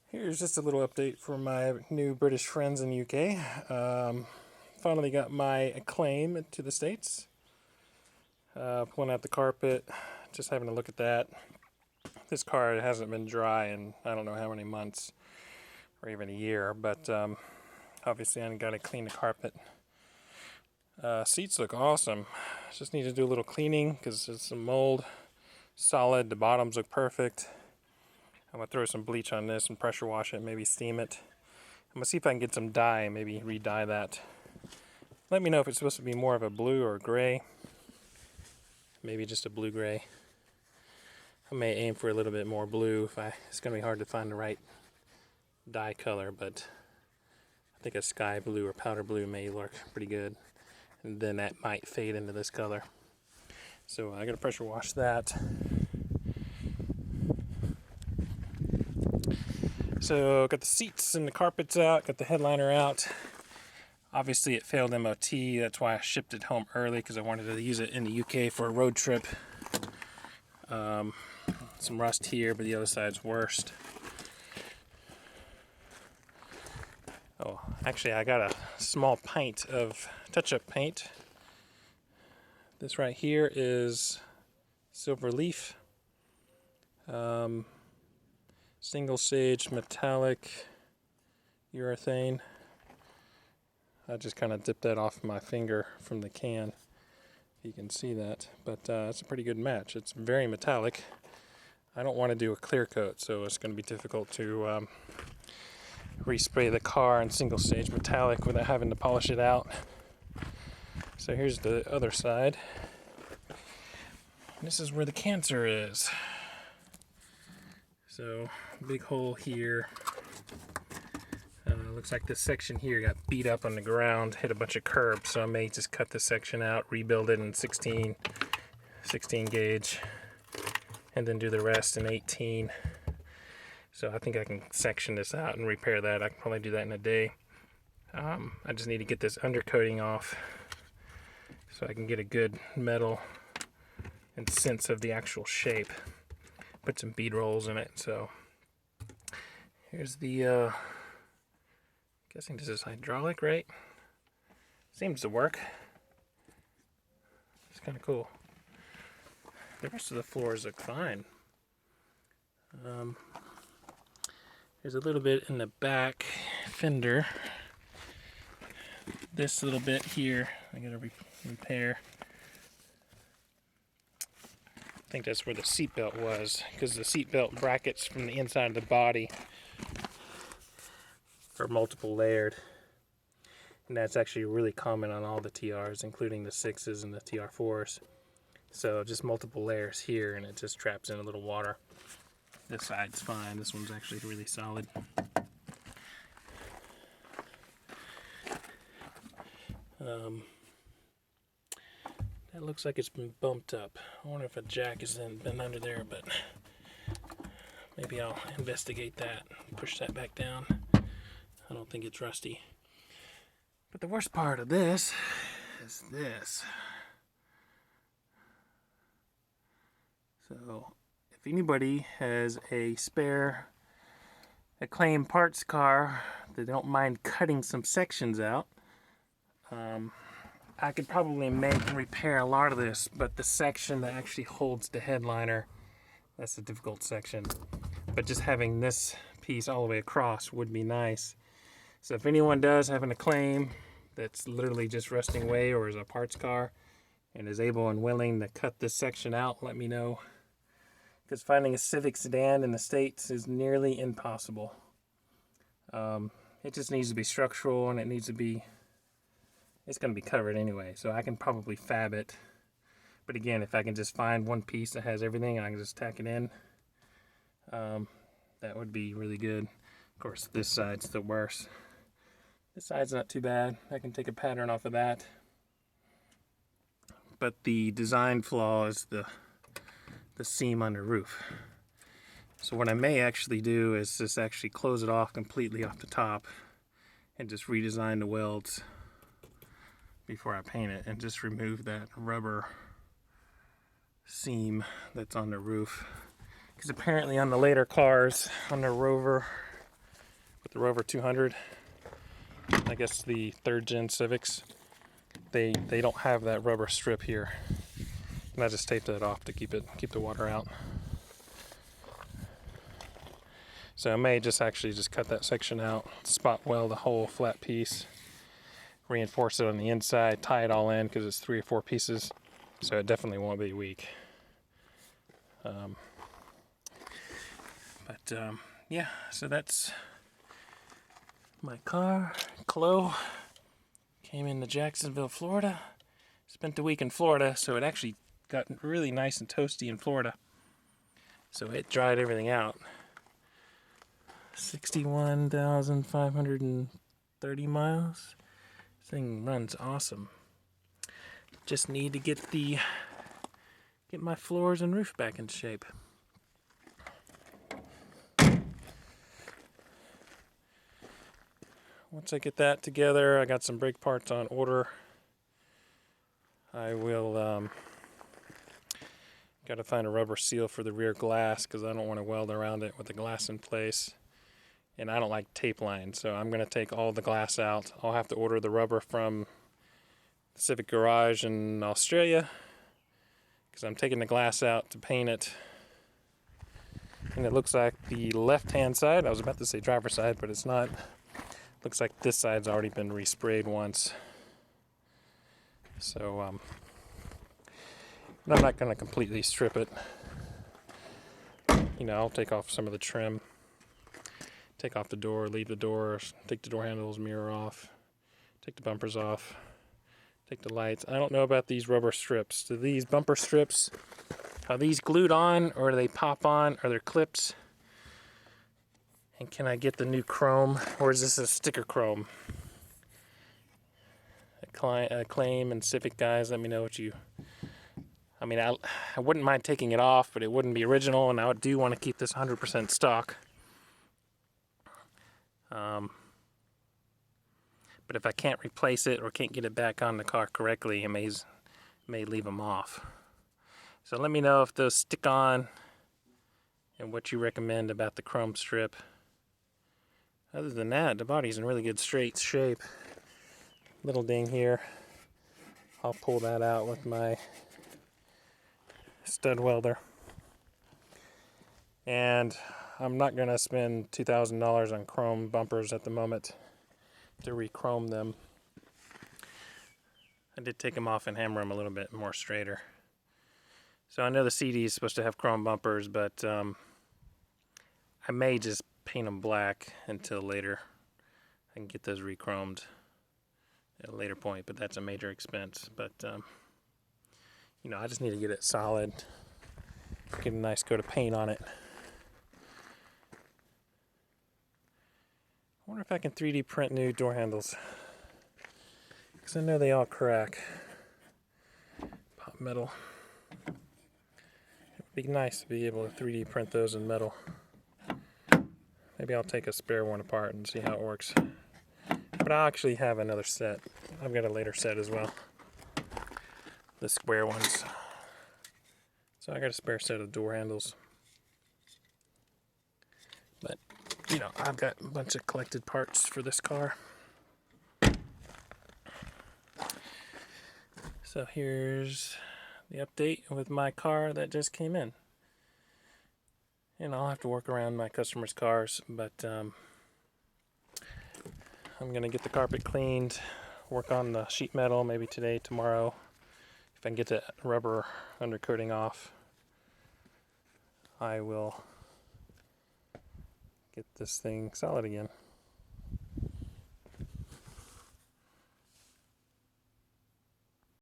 Here's just a little update for my new British friends in the UK. Finally got my Acclaim to the States. Pulling out the carpet, just having a look at that. This car hasn't been dry in I don't know how many months, or even a year, but obviously I got to clean the carpet. Seats look awesome. Just need to do a little cleaning because there's some mold. Solid, the bottoms look perfect. I'm going to throw some bleach on this and pressure wash it, maybe steam it. I'm going to see if I can get some dye and maybe re-dye that. Let me know if it's supposed to be more of a blue or gray. Maybe just a blue-gray. I may aim for a little bit more blue. It's going to be hard to find the right dye color, but I think a sky blue or powder blue may look pretty good. And then that might fade into this color. So I got to pressure wash that. So got the seats and the carpets out, got the headliner out. Obviously it failed MOT, that's why I shipped it home early, because I wanted to use it in the UK for a road trip. Some rust here, but the other side's worst. Oh, actually I got a small pint of touch-up paint. This right here is Silver Leaf. Single stage metallic urethane. I just kind of dipped that off my finger from the can. You can see that, but it's a pretty good match. It's very metallic. I don't want to do a clear coat, so it's going to be difficult to respray the car in single stage metallic without having to polish it out. So here's the other side. This is where the cancer is. So, big hole here. Looks like this section here got beat up on the ground, hit a bunch of curbs, so I may just cut this section out, rebuild it in 16 gauge, and then do the rest in 18. So I think I can section this out and repair that. I can probably do that in a day. I just need to get this undercoating off so I can get a good metal and sense of the actual shape. Put some bead rolls in it. So here's the guessing this is hydraulic, right? Seems to work. It's kind of cool. The rest of the floors look fine. There's a little bit in the back fender. This little bit here I gotta repair. I think that's where the seatbelt was, because the seatbelt brackets from the inside of the body are multiple layered. And that's actually really common on all the TRs, including the 6s and the TR4s. So just multiple layers here, and it just traps in a little water. This side's fine. This one's actually really solid. That looks like it's been bumped up. I wonder if a jack has been under there, but maybe I'll investigate that. Push that back down. I don't think it's rusty. But the worst part of this is this. So, if anybody has a spare Acclaim parts car that don't mind cutting some sections out, I could probably make and repair a lot of this, but the section that actually holds the headliner, that's a difficult section. But just having this piece all the way across would be nice. So if anyone does have an Acclaim that's literally just rusting away, or is a parts car and is able and willing to cut this section out, let me know. Because finding a Civic sedan in the States is nearly impossible. It just needs to be structural, and it's going to be covered anyway, so I can probably fab it. But again, if I can just find one piece that has everything and I can just tack it in, that would be really good. Of course, this side's the worst. This side's not too bad. I can take a pattern off of that. But the design flaw is the seam on the roof. So what I may actually do is just actually close it off completely off the top and just redesign the welds before I paint it, and just remove that rubber seam that's on the roof. Because apparently on the later cars, on the Rover the Rover 200, I guess the 3rd gen Civics, they don't have that rubber strip here. And I just taped it off to keep the water out. So I may just actually cut that section out, spot weld the whole flat piece, reinforce it on the inside, tie it all in because it's 3 or 4 pieces, so it definitely won't be weak. Yeah, so that's my car. CLO came into Jacksonville, Florida. Spent the week in Florida, so it actually got really nice and toasty in Florida. So it dried everything out. 61,530 miles. This thing runs awesome. Just need to get my floors and roof back in shape. Once I get that together, I got some brake parts on order. I will got to find a rubber seal for the rear glass because I don't want to weld around it with the glass in place. And I don't like tape lines, so I'm going to take all the glass out. I'll have to order the rubber from the Civic Garage in Australia because I'm taking the glass out to paint it. And it looks like the left-hand side, I was about to say driver's side, but it's not. Looks like this side's already been resprayed once. So I'm not going to completely strip it. I'll take off some of the trim, take off the door, leave the doors, take the door handles, mirror off, take the bumpers off, take the lights. I don't know about these rubber strips. Do these bumper strips, are these glued on or do they pop on? Are there clips? And can I get the new chrome, or is this a sticker chrome? Acclaim and Civic guys, let me know what you... I mean, I wouldn't mind taking it off, but it wouldn't be original, and I do want to keep this 100% stock. But if I can't replace it or can't get it back on the car correctly, I may leave them off. So let me know if those stick on and what you recommend about the chrome strip. Other than that, the body's in really good straight shape. Little ding here. I'll pull that out with my stud welder. And I'm not going to spend $2,000 on chrome bumpers at the moment to re-chrome them. I did take them off and hammer them a little bit more straighter. So I know the CD is supposed to have chrome bumpers, but I may just paint them black until later. I can get those re-chromed at a later point, but that's a major expense. But I just need to get it solid, get a nice coat of paint on it. I wonder if I can 3D print new door handles, because I know they all crack. Pop metal. It would be nice to be able to 3D print those in metal. Maybe I'll take a spare one apart and see how it works. But I'll actually have another set. I've got a later set as well. The square ones. So I got a spare set of door handles. But, I've got a bunch of collected parts for this car. So here's the update with my car that just came in. And I'll have to work around my customers' cars, but I'm going to get the carpet cleaned, work on the sheet metal maybe today, tomorrow. If I can get the rubber undercoating off, I will get this thing solid again.